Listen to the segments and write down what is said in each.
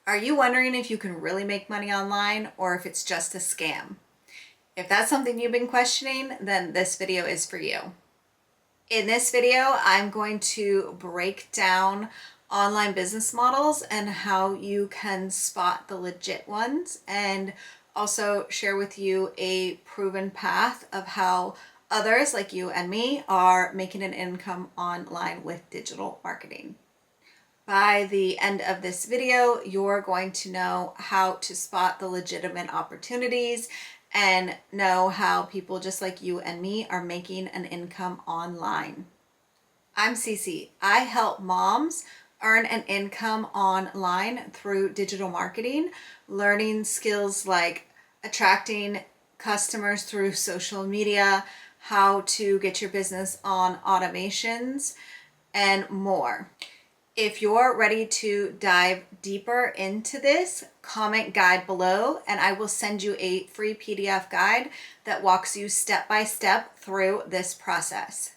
Are you wondering if you can really make money online or if it's just a scam? If that's something you've been questioning, then this video is for you. In this video, I'm going to break down online business models and how you can spot the legit ones, and also share with you a proven path of how others like you and me are making an income online with digital marketing. By the end of this video, you're going to know how to spot the legitimate opportunities and know how people just like you and me are making an income online. I'm Cece. I help moms earn an income online through digital marketing, learning skills like attracting customers through social media, how to get your business on automations, and more. If you're ready to dive deeper into this, comment guide below and I will send you a free PDF guide that walks you step by step through this process.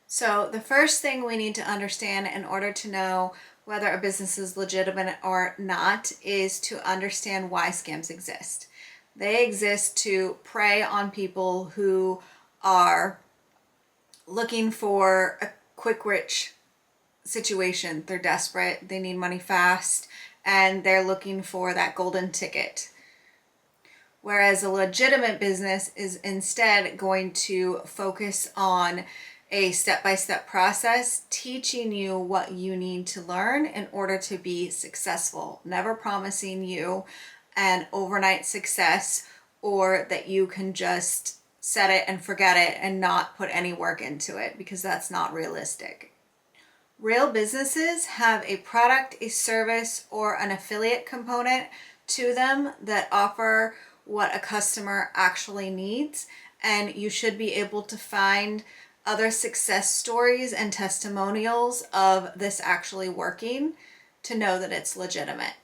So the first thing we need to understand in order to know whether a business is legitimate or not is to understand why scams exist. They exist to prey on people who are looking for a quick, rich situation. They're desperate, they need money fast, and they're looking for that golden ticket. Whereas a legitimate business is instead going to focus on a step-by-step process, teaching you what you need to learn in order to be successful, never promising you an overnight success or that you can just set it and forget it and not put any work into it, because that's not realistic. Real businesses have a product, a service, or an affiliate component to them that offer what a customer actually needs, and you should be able to find other success stories and testimonials of this actually working to know that it's legitimate.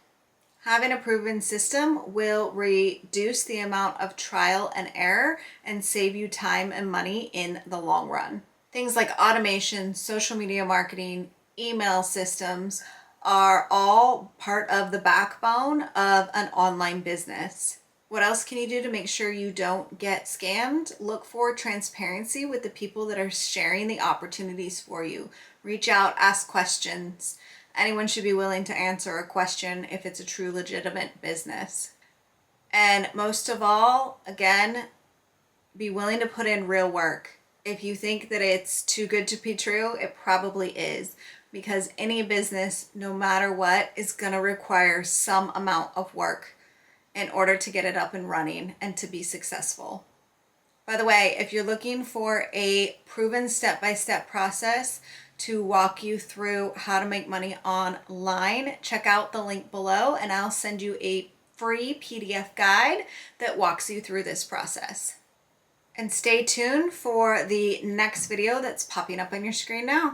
Having a proven system will reduce the amount of trial and error and save you time and money in the long run. Things like automation, social media marketing, email systems are all part of the backbone of an online business. What else can you do to make sure you don't get scammed? Look for transparency with the people that are sharing the opportunities for you. Reach out, ask questions. Anyone should be willing to answer a question if it's a true legitimate business. And most of all, again, be willing to put in real work. If you think that it's too good to be true, it probably is, because any business, no matter what, is going to require some amount of work in order to get it up and running and to be successful. By the way, if you're looking for a proven step-by-step process to walk you through how to make money online, check out the link below and I'll send you a free PDF guide that walks you through this process. And stay tuned for the next video that's popping up on your screen now.